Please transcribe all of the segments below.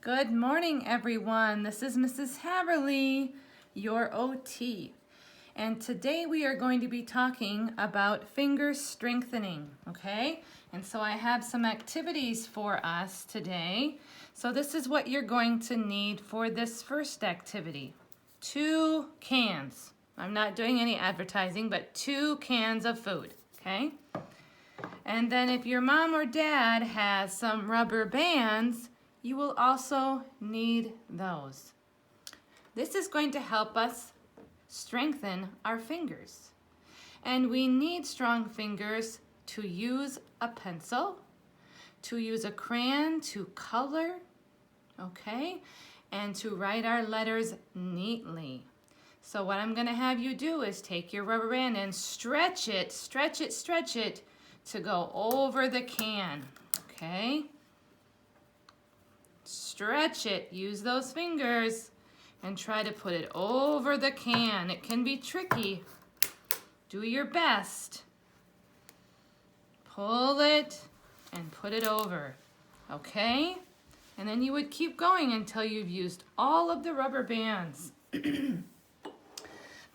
Good morning, everyone. This is Mrs. Haverly, your OT. And today we are going to be talking about finger strengthening, okay? And so I have some activities for us today. So this is what you're going to need for this first activity. 2 cans. I'm not doing any advertising, but 2 cans of food, okay? And then if your mom or dad has some rubber bands, you will also need those. This is going to help us strengthen our fingers. And we need strong fingers to use a pencil, to use a crayon to color, okay, and to write our letters neatly. So what I'm going to have you do is take your rubber band and stretch it to go over the can, okay? Stretch it, use those fingers, and try to put it over the can. It can be tricky. Do your best. Pull it and put it over, okay? And then you would keep going until you've used all of the rubber bands. The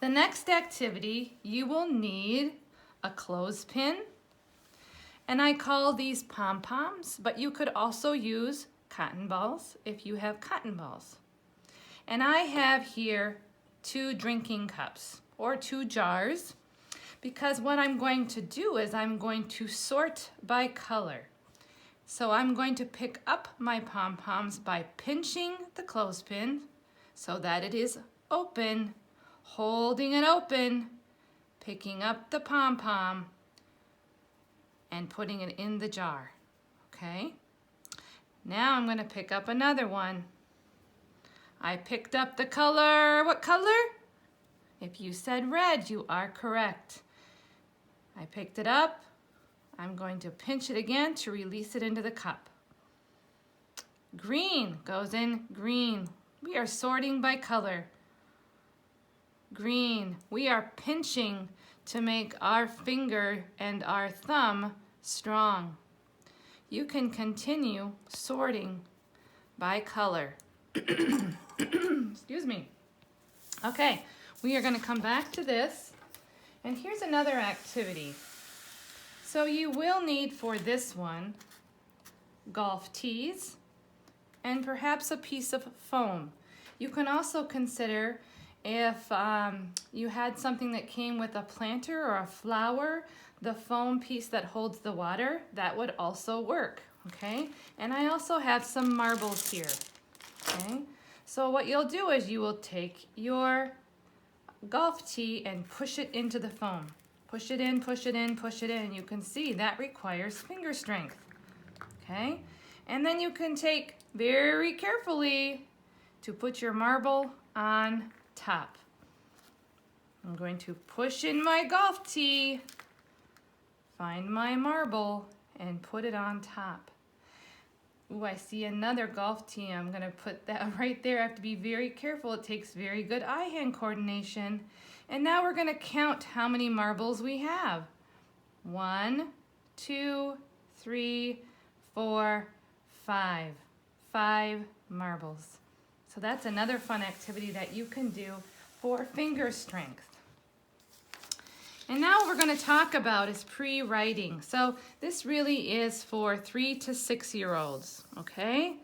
next activity, you will need a clothespin, and I call these pom-poms, but you could also use cotton balls if you have cotton balls. And I have here 2 drinking cups or 2 jars, because what I'm going to do is I'm going to sort by color. So I'm going to pick up my pom-poms by pinching the clothespin so that it is open, holding it open, picking up the pom-pom and putting it in the jar, okay? Now I'm going to pick up another one. I picked up the color. What color? If you said red, you are correct. I picked it up. I'm going to pinch it again to release it into the cup. Green goes in green. We are sorting by color. Green. We are pinching to make our finger and our thumb strong. You can continue sorting by color. Excuse me. Okay, we are going to come back to this. And here's another activity. So you will need for this one golf tees and perhaps a piece of foam. You can also consider if you had something that came with a planter or a flower, the foam piece that holds the water, that would also work, okay? And I also have some marbles here, okay? So what you'll do is you will take your golf tee and push it into the foam. Push it in, push it in, push it in. You can see that requires finger strength, okay? And then you can take very carefully to put your marble on top. I'm going to push in my golf tee, find my marble, and put it on top. Ooh, I see another golf tee. I'm going to put that right there. I have to be very careful. It takes very good eye-hand coordination. And now we're going to count how many marbles we have. 1, 2, 3, 4, 5. 5 marbles. So that's another fun activity that you can do for finger strength. And now what we're going to talk about is pre-writing. So this really is for 3 to 6-year-olds, okay?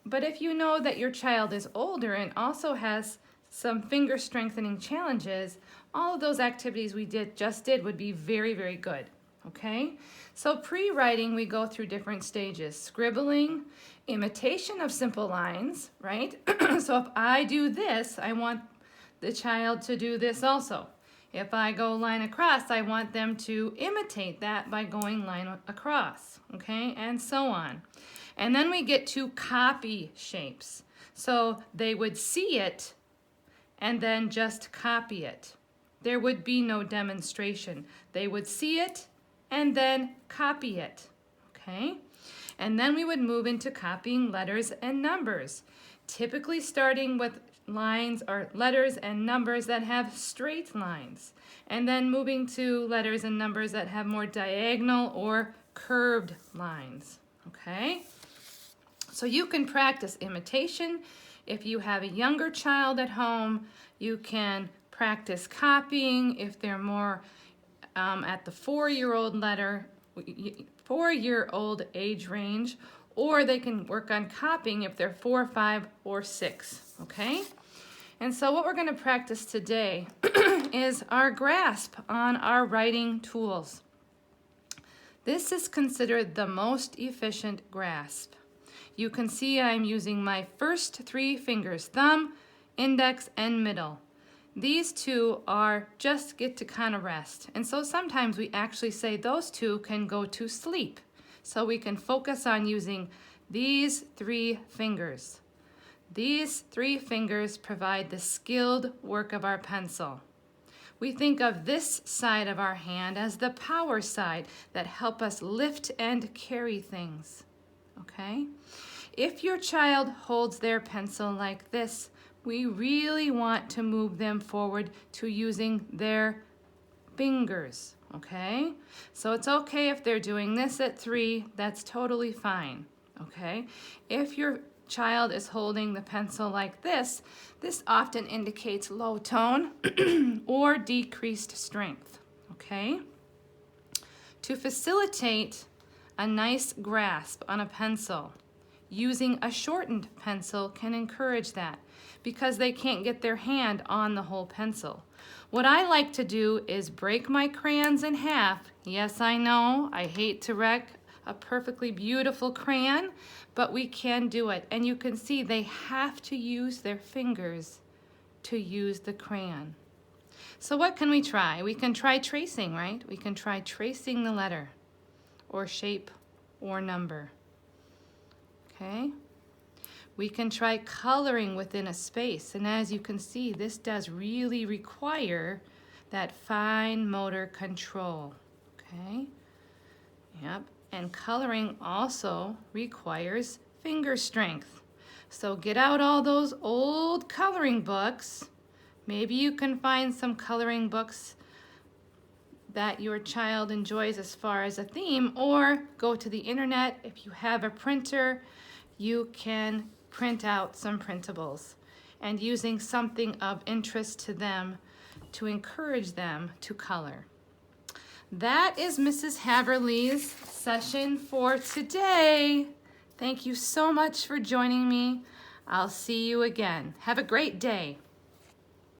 But if you know that your child is older and also has some finger strengthening challenges, all of those activities we just did would be very, very good, okay? So pre-writing, we go through different stages. Scribbling, imitation of simple lines, right? So if I do this, I want the child to do this also. If I go line across, I want them to imitate that by going line across, okay? And so on. And then we get to copy shapes. So they would see it and then just copy it. There would be no demonstration. They would see it and then copy it, okay? And then we would move into copying letters and numbers, typically starting with lines or letters and numbers that have straight lines, and then moving to letters and numbers that have more diagonal or curved lines, okay? So you can practice imitation. If you have a younger child at home, you can practice copying if they're more at the 4-year-old age range, or they can work on copying if they're 4, 5, or 6, okay? And so what we're going to practice today is our grasp on our writing tools. This is considered the most efficient grasp. You can see I'm using my first 3 fingers, thumb, index, and middle. These 2 are just get to kind of rest. And so sometimes we actually say those 2 can go to sleep. So we can focus on using these 3 fingers. These 3 fingers provide the skilled work of our pencil. We think of this side of our hand as the power side that help us lift and carry things, okay? If your child holds their pencil like this, we really want to move them forward to using their fingers, okay? So it's okay if they're doing this at 3, that's totally fine, okay? If your child is holding the pencil like this, this often indicates low tone or decreased strength, okay? To facilitate a nice grasp on a pencil, using a shortened pencil can encourage that because they can't get their hand on the whole pencil. What I like to do is break my crayons in half. Yes, I know, I hate to wreck a perfectly beautiful crayon, but we can do it. And you can see they have to use their fingers to use the crayon. So what can we try? We can try tracing, right? We can try tracing the letter or shape or number. Okay? We can try coloring within a space, and as you can see, this does really require that fine motor control, okay? Yep, and coloring also requires finger strength. So get out all those old coloring books. Maybe you can find some coloring books that your child enjoys as far as a theme, or go to the internet. If you have a printer, you can print out some printables and using something of interest to them to encourage them to color. That is Mrs. Haverly's session for today. Thank you so much for joining me. I'll see you again. Have a great day.